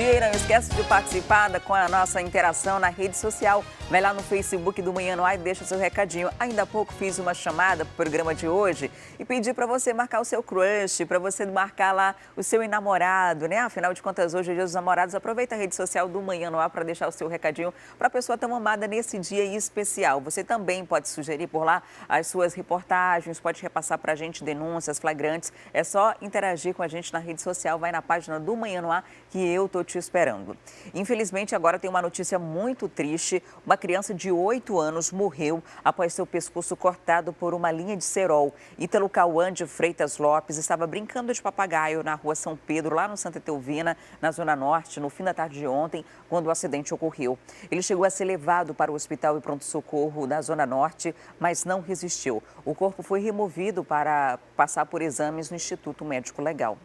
dia e não esquece de participar com a nossa interação na rede social. Vai lá no Facebook do Manhã no Ar e deixa seu recadinho. Ainda há pouco fiz uma chamada para o programa de hoje e pedi para você marcar o seu crush, para você marcar lá o seu enamorado, né? Afinal de contas, hoje é dia dos namorados. Aproveita a rede social do Manhã no Ar para deixar o seu recadinho para a pessoa tão amada nesse dia especial. Você também pode sugerir por lá as suas reportagens, pode repassar para a gente denúncias flagrantes. É só interagir com a gente na rede social, vai na página do Manhã no Ar que eu estou te esperando. Infelizmente, agora tem uma notícia muito triste. Uma criança de 8 anos morreu após seu pescoço cortado por uma linha de cerol. Ítalo Cauã de Freitas Lopes estava brincando de papagaio na rua São Pedro, lá no Santa Etelvina, na Zona Norte, no fim da tarde de ontem, quando o acidente ocorreu. Ele chegou a ser levado para o hospital e pronto-socorro da Zona Norte, mas não resistiu. O corpo foi removido para passar por exames no Instituto Médico Legal.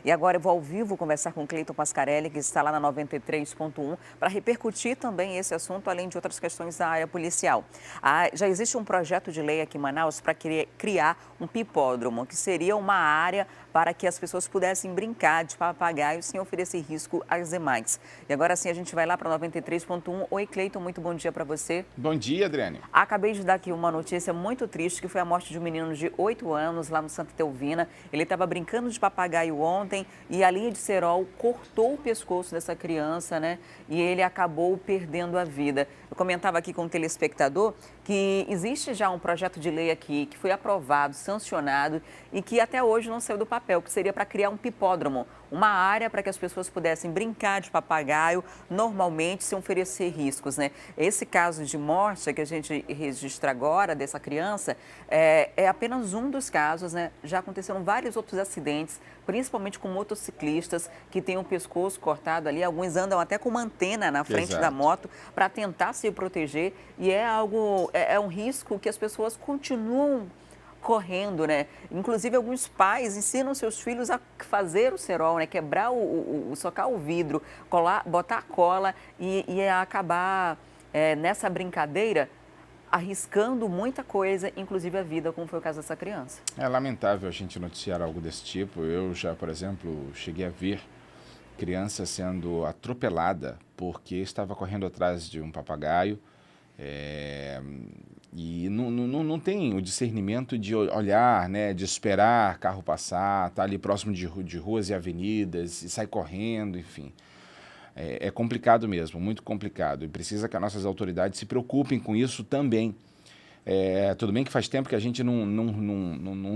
E agora eu vou ao vivo conversar com Cleiton Pascarelli, que está lá na 93.1, para repercutir também esse assunto, além de outras questões da área policial. Já existe um projeto de lei aqui em Manaus para criar um pipódromo, que seria uma área para que as pessoas pudessem brincar de papagaio sem oferecer risco às demais. E agora sim a gente vai lá para 93.1. Oi, Cleiton, muito bom dia para você. Bom dia, Adriane. Acabei de dar aqui uma notícia muito triste, que foi a morte de um menino de 8 anos lá no Santa Etelvina. Ele estava brincando de papagaio ontem e a linha de cerol cortou o pescoço dessa criança, né? E ele acabou perdendo a vida. Eu comentava aqui com o telespectador que existe já um projeto de lei aqui que foi aprovado, sancionado e que até hoje não saiu do papel, que seria para criar um pipódromo, uma área para que as pessoas pudessem brincar de papagaio normalmente sem oferecer riscos, né? Esse caso de morte que a gente registra agora dessa criança é apenas um dos casos, né? Já aconteceram vários outros acidentes, principalmente com motociclistas que têm o pescoço cortado ali. Alguns andam até com uma antena na frente da moto para tentar se proteger e é um risco que as pessoas continuam correndo, né? Inclusive, alguns pais ensinam seus filhos a fazer o cerol, né? Quebrar socar o vidro, botar a cola e acabar nessa brincadeira arriscando muita coisa, inclusive a vida, como foi o caso dessa criança. É lamentável a gente noticiar algo desse tipo. Eu já, por exemplo, cheguei a ver criança sendo atropelada porque estava correndo atrás de um papagaio. E não tem o discernimento de olhar, né, de esperar carro passar, tá ali próximo de ruas e avenidas e sai correndo, enfim. É complicado mesmo, muito complicado. E precisa que as nossas autoridades se preocupem com isso também. Tudo bem que faz tempo que a gente não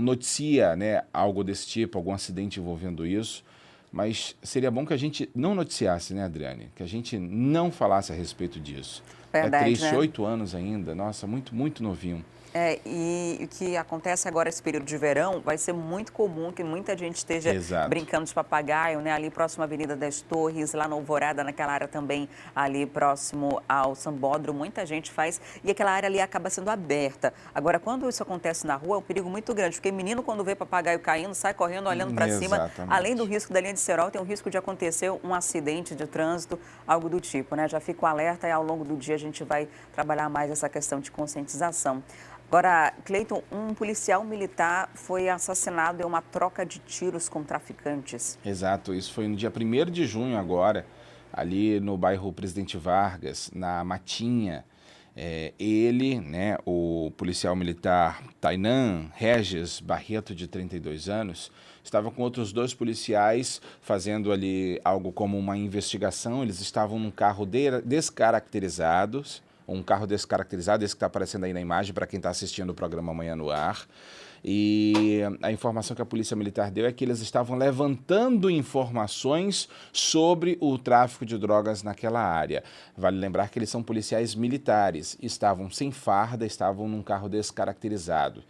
noticia, né, algo desse tipo, algum acidente envolvendo isso, mas seria bom que a gente não noticiasse, né, Adriane? Que a gente não falasse a respeito disso. Verdade, é triste, né? 8 anos ainda, nossa, muito, muito novinho. E o que acontece agora, esse período de verão, vai ser muito comum que muita gente esteja brincando de papagaio, né? Ali próximo à Avenida das Torres, lá na Alvorada, naquela área também, ali próximo ao Sambódromo, muita gente faz e aquela área ali acaba sendo aberta. Agora, quando isso acontece na rua, é um perigo muito grande, porque menino, quando vê papagaio caindo, sai correndo, olhando para cima. Além do risco da linha de cerol, tem o risco de acontecer um acidente de trânsito, algo do tipo, né? Já fica o alerta e ao longo do dia a gente vai trabalhar mais essa questão de conscientização. Agora, Cleiton, um policial militar foi assassinado em uma troca de tiros com traficantes. Exato, isso foi no dia 1º de junho agora, ali no bairro Presidente Vargas, na Matinha. Ele, né, o policial militar Tainan Regis Barreto, de 32 anos, estava com outros 2 policiais fazendo ali algo como uma investigação. Eles estavam num carro descaracterizado, esse que está aparecendo aí na imagem para quem está assistindo o programa Manhã no Ar. E a informação que a Polícia Militar deu é que eles estavam levantando informações sobre o tráfico de drogas naquela área. Vale lembrar que eles são policiais militares, estavam sem farda, estavam num carro descaracterizado.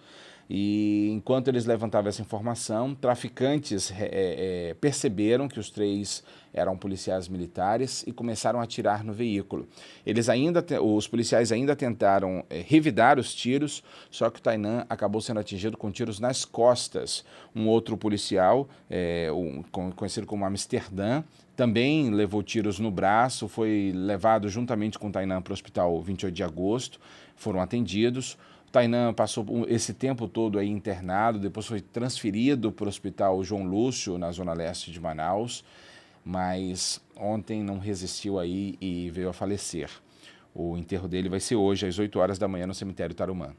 E enquanto eles levantavam essa informação, traficantes perceberam que os 3 eram policiais militares e começaram a atirar no veículo. Os policiais ainda tentaram revidar os tiros, só que o Tainan acabou sendo atingido com tiros nas costas. Um outro policial, conhecido como Amsterdã, também levou tiros no braço, foi levado juntamente com o Tainan para o hospital 28 de agosto, foram atendidos. Tainan passou esse tempo todo aí internado, depois foi transferido para o Hospital João Lúcio, na Zona Leste de Manaus. mas ontem não resistiu aí e veio a falecer. O enterro dele vai ser hoje, às 8 horas da manhã, no cemitério Tarumã.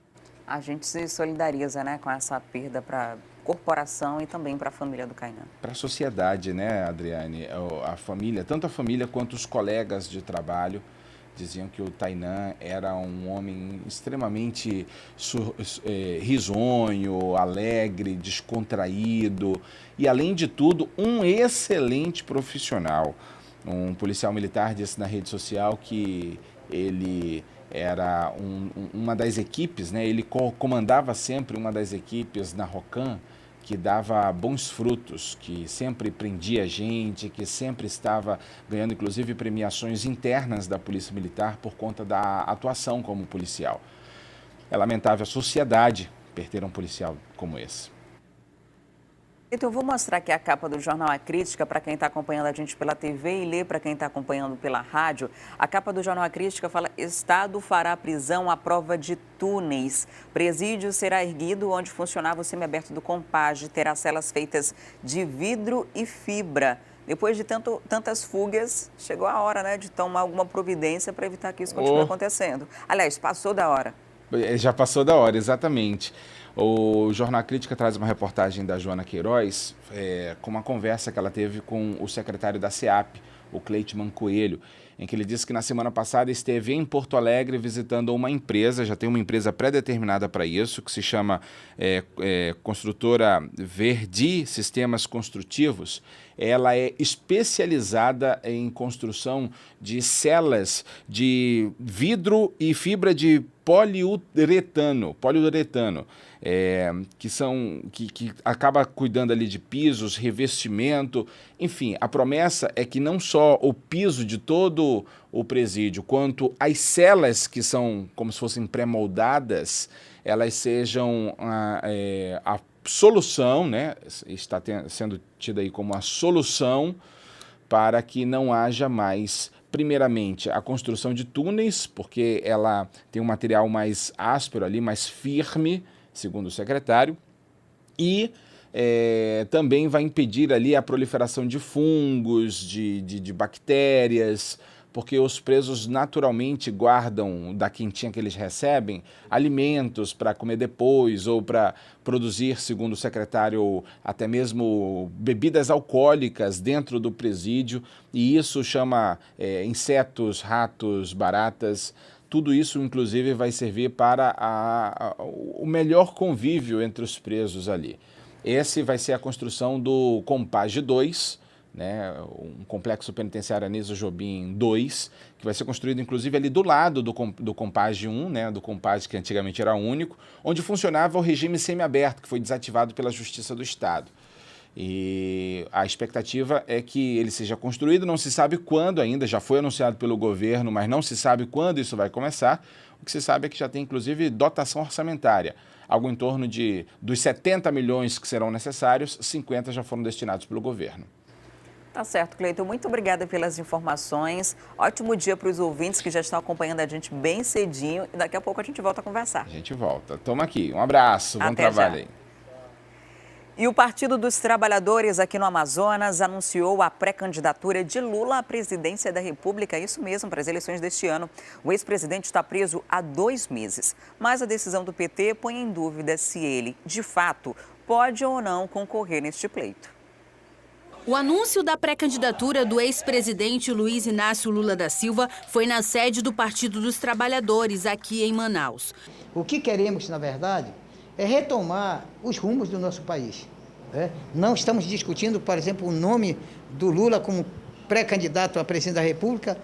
A gente se solidariza, né, com essa perda para a corporação e também para a família do Kainan. Para a sociedade, né, Adriane? A família, tanto a família quanto os colegas de trabalho diziam que o Tainan era um homem extremamente risonho, alegre, descontraído e, além de tudo, um excelente profissional. Um policial militar disse na rede social que ele era uma das equipes, né? Ele comandava sempre uma das equipes na Rocan, que dava bons frutos, que sempre prendia gente, que sempre estava ganhando, inclusive, premiações internas da Polícia Militar por conta da atuação como policial. É lamentável a sociedade perder um policial como esse. Então, eu vou mostrar aqui a capa do Jornal A Crítica para quem está acompanhando a gente pela TV e ler para quem está acompanhando pela rádio. A capa do Jornal A Crítica fala: Estado fará prisão à prova de túneis. Presídio será erguido onde funcionava o semiaberto do Compage. Terá celas feitas de vidro e fibra. Depois de tantas fugas, chegou a hora, né, de tomar alguma providência para evitar que isso continue acontecendo. Aliás, passou da hora. Já passou da hora, exatamente. O Jornal Crítica traz uma reportagem da Joana Queiroz com uma conversa que ela teve com o secretário da SEAP, o Cleitman Coelho, em que ele disse que na semana passada esteve em Porto Alegre visitando uma empresa, já tem uma empresa pré-determinada para isso, que se chama Construtora Verdi Sistemas Construtivos. Ela é especializada em construção de celas de vidro e fibra de poliuretano, que acaba cuidando ali de pisos, revestimento, enfim, a promessa é que não só o piso de todo o presídio, quanto as celas que são como se fossem pré-moldadas, elas sejam a solução, né? Está sendo tida aí como a solução para que não haja mais, primeiramente, a construção de túneis, porque ela tem um material mais áspero ali, mais firme, segundo o secretário, e também vai impedir ali a proliferação de fungos, de bactérias, porque os presos naturalmente guardam, da quentinha que eles recebem, alimentos para comer depois ou para produzir, segundo o secretário, até mesmo bebidas alcoólicas dentro do presídio, e isso chama insetos, ratos, baratas. Tudo isso, inclusive, vai servir para o melhor convívio entre os presos ali. Esse vai ser a construção do Compage 2, né, um complexo penitenciário Anísio Jobim 2, que vai ser construído, inclusive, ali do lado do Compage 1, né, do Compage que antigamente era único, onde funcionava o regime semiaberto, que foi desativado pela Justiça do Estado. E a expectativa é que ele seja construído, não se sabe quando ainda, já foi anunciado pelo governo, mas não se sabe quando isso vai começar. O que se sabe é que já tem, inclusive, dotação orçamentária. Algo em torno dos 70 milhões que serão necessários, 50 já foram destinados pelo governo. Tá certo, Cleiton. Muito obrigada pelas informações. Ótimo dia para os ouvintes que já estão acompanhando a gente bem cedinho. E daqui a pouco a gente volta a conversar. A gente volta. Toma aqui. Um abraço. Bom trabalho aí. E o Partido dos Trabalhadores aqui no Amazonas anunciou a pré-candidatura de Lula à presidência da República, isso mesmo, para as eleições deste ano. O ex-presidente está preso há 2 meses, mas a decisão do PT põe em dúvida se ele, de fato, pode ou não concorrer neste pleito. O anúncio da pré-candidatura do ex-presidente Luiz Inácio Lula da Silva foi na sede do Partido dos Trabalhadores, aqui em Manaus. O que queremos, na verdade, é retomar os rumos do nosso país. Não estamos discutindo, por exemplo, o nome do Lula como pré-candidato à presidência da República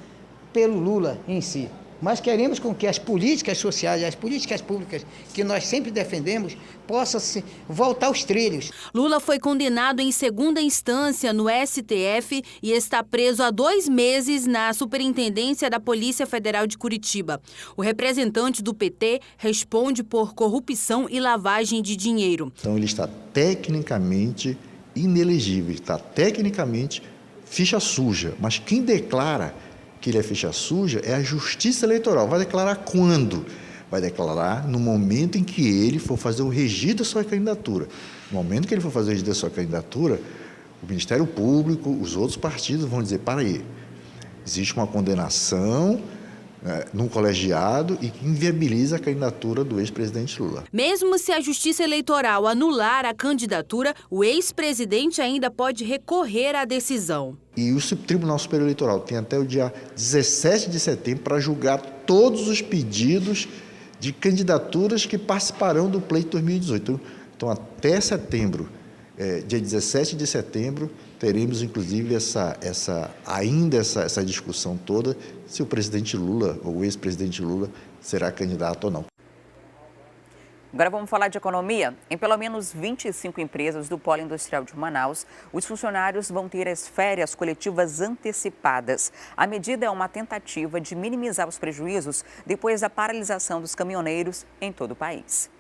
pelo Lula em si. Mas queremos com que as políticas sociais, as políticas públicas que nós sempre defendemos, possam voltar aos trilhos. Lula foi condenado em segunda instância no STF e está preso há 2 meses na Superintendência da Polícia Federal de Curitiba. O representante do PT responde por corrupção e lavagem de dinheiro. Então ele está tecnicamente inelegível, está tecnicamente ficha suja, mas quem declara que ele é ficha suja é a Justiça Eleitoral. Vai declarar quando? Vai declarar no momento em que ele for fazer o registro da sua candidatura. No momento que ele for fazer o registro da sua candidatura, o Ministério Público, os outros partidos vão dizer, para aí, existe uma condenação num colegiado e que inviabiliza a candidatura do ex-presidente Lula. Mesmo se a Justiça Eleitoral anular a candidatura, o ex-presidente ainda pode recorrer à decisão. E o Tribunal Superior Eleitoral tem até o dia 17 de setembro para julgar todos os pedidos de candidaturas que participarão do pleito 2018. Então, até setembro, dia 17 de setembro, teremos, inclusive, essa discussão toda se o presidente Lula, ou o ex-presidente Lula, será candidato ou não. Agora vamos falar de economia. Em pelo menos 25 empresas do Polo Industrial de Manaus, os funcionários vão ter as férias coletivas antecipadas. A medida é uma tentativa de minimizar os prejuízos depois da paralisação dos caminhoneiros em todo o país.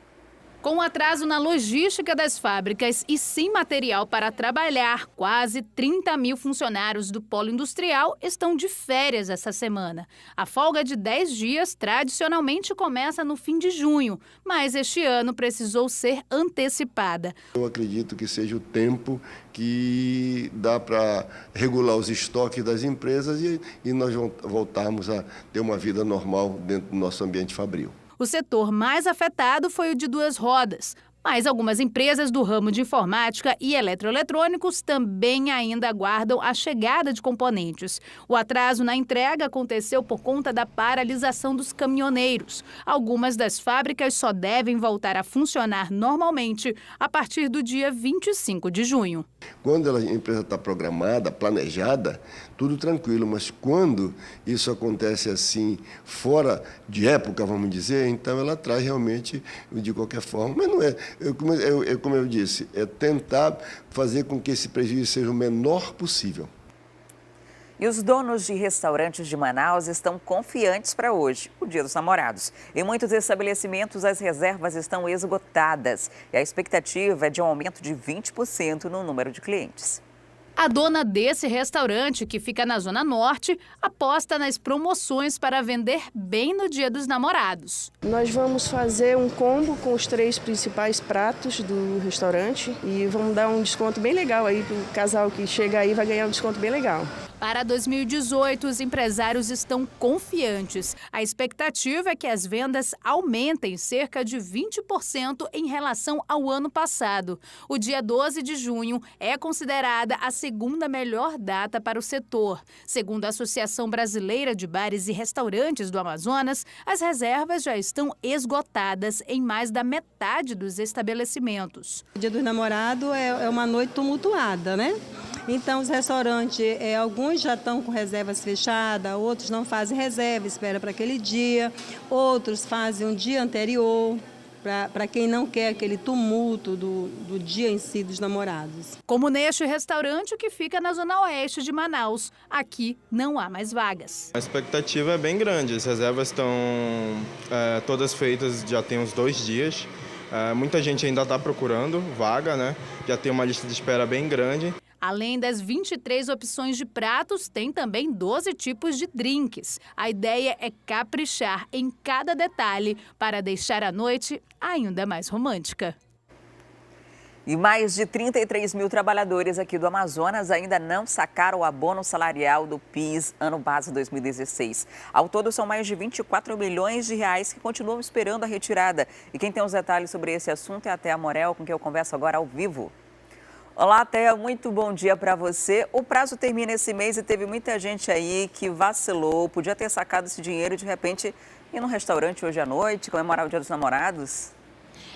Com atraso na logística das fábricas e sem material para trabalhar, quase 30 mil funcionários do Polo Industrial estão de férias essa semana. A folga de 10 dias tradicionalmente começa no fim de junho, mas este ano precisou ser antecipada. Eu acredito que seja o tempo que dá para regular os estoques das empresas e nós voltarmos a ter uma vida normal dentro do nosso ambiente fabril. O setor mais afetado foi o de duas rodas, mas algumas empresas do ramo de informática e eletroeletrônicos também ainda aguardam a chegada de componentes. O atraso na entrega aconteceu por conta da paralisação dos caminhoneiros. Algumas das fábricas só devem voltar a funcionar normalmente a partir do dia 25 de junho. Quando a empresa está programada, planejada, tudo tranquilo, mas quando isso acontece assim, fora de época, vamos dizer, então ela traz realmente, de qualquer forma, mas não é, como eu disse, é tentar fazer com que esse prejuízo seja o menor possível. E os donos de restaurantes de Manaus estão confiantes para hoje, o Dia dos Namorados. Em muitos estabelecimentos, as reservas estão esgotadas e a expectativa é de um aumento de 20% no número de clientes. A dona desse restaurante, que fica na Zona Norte, aposta nas promoções para vender bem no Dia dos Namorados. Nós vamos fazer um combo com os 3 principais pratos do restaurante e vamos dar um desconto bem legal aí para o casal que chega aí, vai ganhar um desconto bem legal. Para 2018, os empresários estão confiantes. A expectativa é que as vendas aumentem cerca de 20% em relação ao ano passado. O dia 12 de junho é considerada a segunda melhor data para o setor. Segundo a Associação Brasileira de Bares e Restaurantes do Amazonas, as reservas já estão esgotadas em mais da metade dos estabelecimentos. O Dia dos Namorados é uma noite tumultuada, né? Então, os restaurantes, alguns já estão com reservas fechadas, outros não fazem reserva, espera para aquele dia, outros fazem um dia anterior, para quem não quer aquele tumulto do dia em si dos namorados. Como neste restaurante que fica na Zona Oeste de Manaus, aqui não há mais vagas. A expectativa é bem grande, as reservas estão todas feitas já tem uns 2 dias. Muita gente ainda está procurando vaga, né? Já tem uma lista de espera bem grande. Além das 23 opções de pratos, tem também 12 tipos de drinks. A ideia é caprichar em cada detalhe para deixar a noite ainda mais romântica. E mais de 33 mil trabalhadores aqui do Amazonas ainda não sacaram o abono salarial do PIS ano base 2016. Ao todo, são mais de 24 milhões de reais que continuam esperando a retirada. E quem tem os detalhes sobre esse assunto é a Thea Morel, com quem eu converso agora ao vivo. Olá, Thea, muito bom dia para você. O prazo termina esse mês e teve muita gente aí que vacilou, podia ter sacado esse dinheiro e de repente ir num restaurante hoje à noite, comemorar o Dia dos Namorados.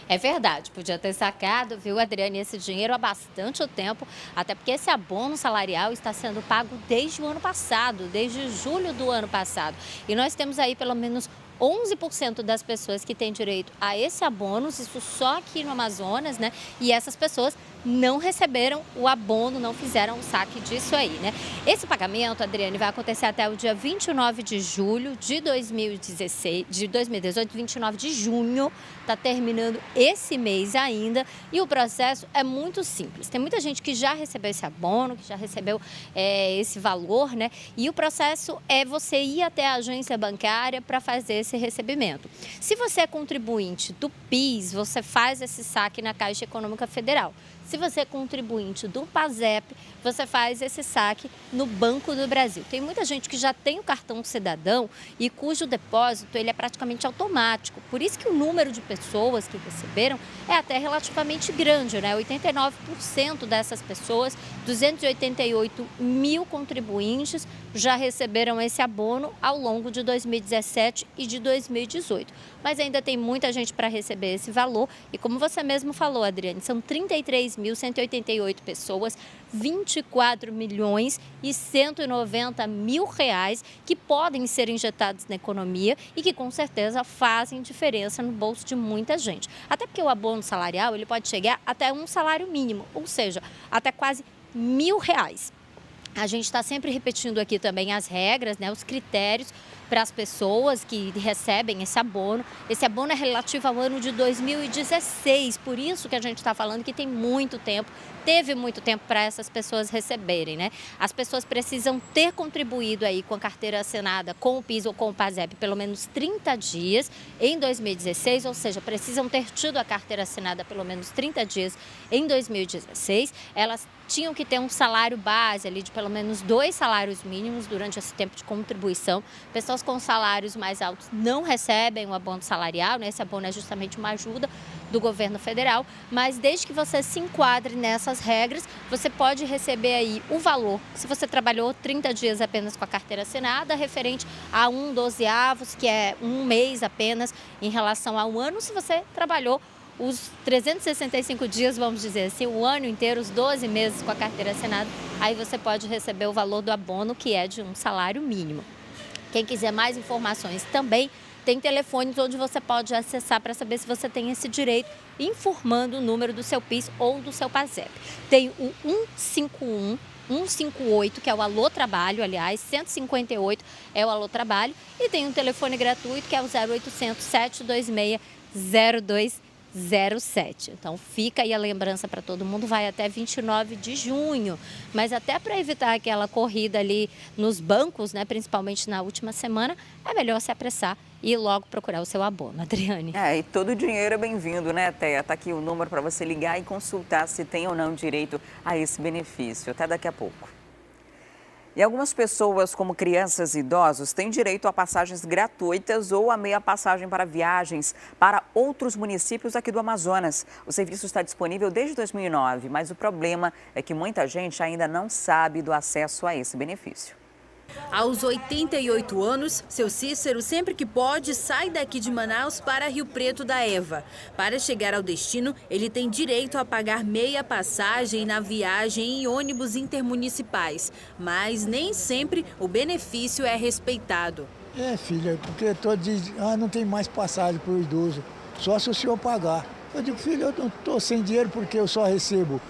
É verdade, podia ter sacado, viu, Adriane, esse dinheiro há bastante tempo, até porque esse abono salarial está sendo pago desde o ano passado, desde julho do ano passado. E nós temos aí pelo menos 11% das pessoas que têm direito a esse abono, isso só aqui no Amazonas, né? E essas pessoas não receberam o abono, não fizeram o saque disso aí, né? Esse pagamento, Adriane, vai acontecer até o dia 29 de julho de 2018, 29 de junho, está terminando esse mês ainda e o processo é muito simples. Tem muita gente que já recebeu esse abono, que já recebeu esse valor, né? E o processo é você ir até a agência bancária para fazer esse recebimento. Se você é contribuinte do PIS, você faz esse saque na Caixa Econômica Federal. Se você é contribuinte do PASEP, você faz esse saque no Banco do Brasil. Tem muita gente que já tem o cartão cidadão e cujo depósito ele é praticamente automático. Por isso que o número de pessoas que receberam é até relativamente grande, né? 89% dessas pessoas, 288 mil contribuintes, já receberam esse abono ao longo de 2017 e de 2018. Mas ainda tem muita gente para receber esse valor e, como você mesmo falou, Adriane, são 33.188 pessoas, 24 milhões e 190 mil reais que podem ser injetados na economia e que com certeza fazem diferença no bolso de muita gente. Até porque o abono salarial ele pode chegar até um salário mínimo, ou seja, até quase R$1.000. A gente está sempre repetindo aqui também as regras, né, os critérios para as pessoas que recebem esse abono. Esse abono é relativo ao ano de 2016, por isso que a gente está falando que tem muito tempo, teve muito tempo para essas pessoas receberem, né? As pessoas precisam ter contribuído aí com a carteira assinada com o PIS ou com o PASEP pelo menos 30 dias em 2016, ou seja, precisam ter tido a carteira assinada pelo menos 30 dias em 2016. Elas tinham que ter um salário base ali de pelo menos 2 salários mínimos durante esse tempo de contribuição. Pessoas com salários mais altos não recebem o abono salarial, né? Esse abono é justamente uma ajuda do governo federal, mas desde que você se enquadre nessas regras, você pode receber aí o valor. Se você trabalhou 30 dias apenas com a carteira assinada, referente a 1/12, que é um mês apenas em relação ao ano, se você trabalhou os 365 dias, vamos dizer assim, o ano inteiro, os 12 meses com a carteira assinada, aí você pode receber o valor do abono, que é de um salário mínimo. Quem quiser mais informações também, tem telefones onde você pode acessar para saber se você tem esse direito, informando o número do seu PIS ou do seu PASEP. Tem o 151, 158, que é o Alô Trabalho, aliás, 158 é o Alô Trabalho, e tem um telefone gratuito que é o 0800 726 0207. Então fica aí a lembrança para todo mundo, vai até 29 de junho, mas até para evitar aquela corrida ali nos bancos, né, principalmente na última semana, é melhor se apressar e logo procurar o seu abono, Adriane. E todo dinheiro é bem-vindo, né, Teia? Tá aqui o número para você ligar e consultar se tem ou não direito a esse benefício. Até daqui a pouco. E algumas pessoas, como crianças e idosos, têm direito a passagens gratuitas ou a meia passagem para viagens para outros municípios aqui do Amazonas. O serviço está disponível desde 2009, mas o problema é que muita gente ainda não sabe do acesso a esse benefício. Aos 88 anos, seu Cícero, sempre que pode, sai daqui de Manaus para Rio Preto da Eva. Para chegar ao destino, ele tem direito a pagar meia passagem na viagem em ônibus intermunicipais. Mas nem sempre o benefício é respeitado. Filha, porque todos dizem, não tem mais passagem para o idoso, só se o senhor pagar. Eu digo, filho, eu não estou sem dinheiro porque eu só recebo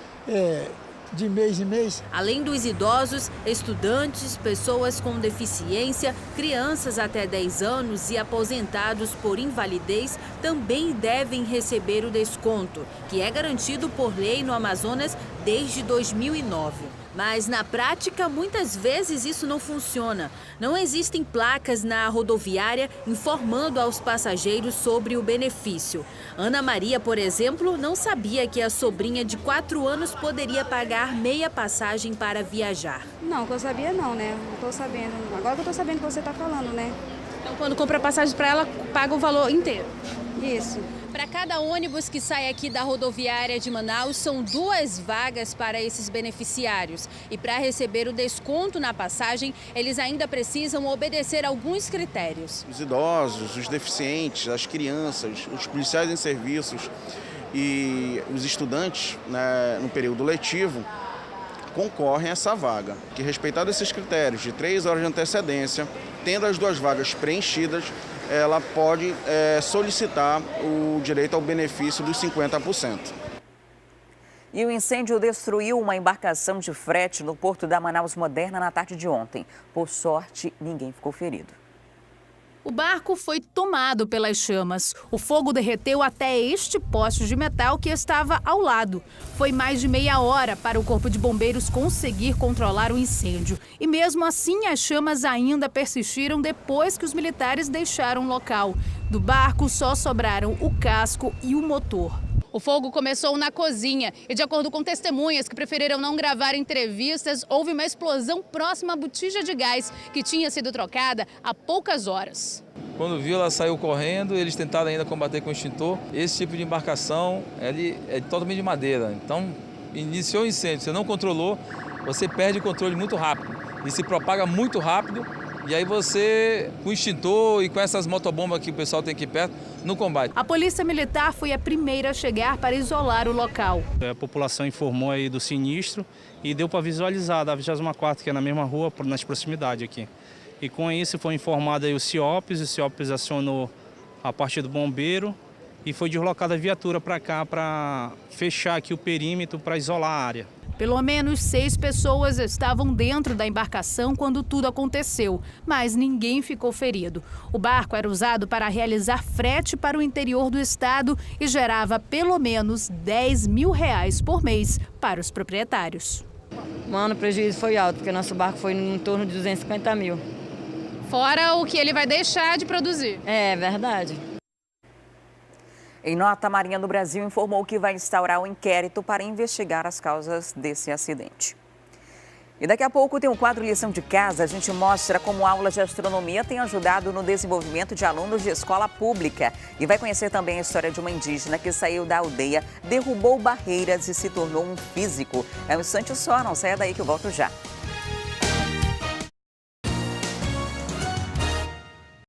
de mês em mês. Além dos idosos, estudantes, pessoas com deficiência, crianças até 10 anos e aposentados por invalidez também devem receber o desconto, que é garantido por lei no Amazonas desde 2009. Mas na prática, muitas vezes isso não funciona. Não existem placas na rodoviária informando aos passageiros sobre o benefício. Ana Maria, por exemplo, não sabia que a sobrinha de 4 anos poderia pagar meia passagem para viajar. Não, que eu sabia não, né? Não estou sabendo. Agora que eu estou sabendo que você está falando, né? Então, quando compra passagem para ela, paga o valor inteiro? Isso. Para cada ônibus que sai aqui da rodoviária de Manaus, são 2 vagas para esses beneficiários. E para receber o desconto na passagem, eles ainda precisam obedecer alguns critérios. Os idosos, os deficientes, as crianças, os policiais em serviços e os estudantes, né, no período letivo, concorrem a essa vaga. Que, respeitado esses critérios de 3 horas de antecedência, tendo as 2 vagas preenchidas, ela pode solicitar o direito ao benefício dos 50%. E o incêndio destruiu uma embarcação de frete no porto da Manaus Moderna na tarde de ontem. Por sorte, ninguém ficou ferido. O barco foi tomado pelas chamas. O fogo derreteu até este poste de metal que estava ao lado. Foi mais de meia hora para o Corpo de Bombeiros conseguir controlar o incêndio. E mesmo assim, as chamas ainda persistiram depois que os militares deixaram o local. Do barco só sobraram o casco e o motor. O fogo começou na cozinha e, de acordo com testemunhas que preferiram não gravar entrevistas, houve uma explosão próxima à botija de gás que tinha sido trocada há poucas horas. Quando viu, ela saiu correndo, eles tentaram ainda combater com o extintor. Esse tipo de embarcação ele é totalmente de madeira, então iniciou o incêndio, você não controlou, você perde o controle muito rápido e se propaga muito rápido. E aí você, com o extintor e com essas motobombas que o pessoal tem aqui perto, no combate. A Polícia Militar foi a primeira a chegar para isolar o local. A população informou aí do sinistro e deu para visualizar da 24ª, que é na mesma rua, nas proximidades aqui. E com isso foi informado aí o CIOPS acionou a parte do bombeiro e foi deslocada a viatura para cá para fechar aqui o perímetro para isolar a área. Pelo menos 6 pessoas estavam dentro da embarcação quando tudo aconteceu, mas ninguém ficou ferido. O barco era usado para realizar frete para o interior do estado e gerava pelo menos R$10 mil por mês para os proprietários. Mano, o prejuízo foi alto, porque nosso barco foi em torno de 250 mil. Fora o que ele vai deixar de produzir. É verdade. Em nota, a Marinha do Brasil informou que vai instaurar um inquérito para investigar as causas desse acidente. E daqui a pouco tem um quadro Lição de Casa. A gente mostra como aulas de astronomia têm ajudado no desenvolvimento de alunos de escola pública. E vai conhecer também a história de uma indígena que saiu da aldeia, derrubou barreiras e se tornou um físico. É um instante só, não saia daí que eu volto já.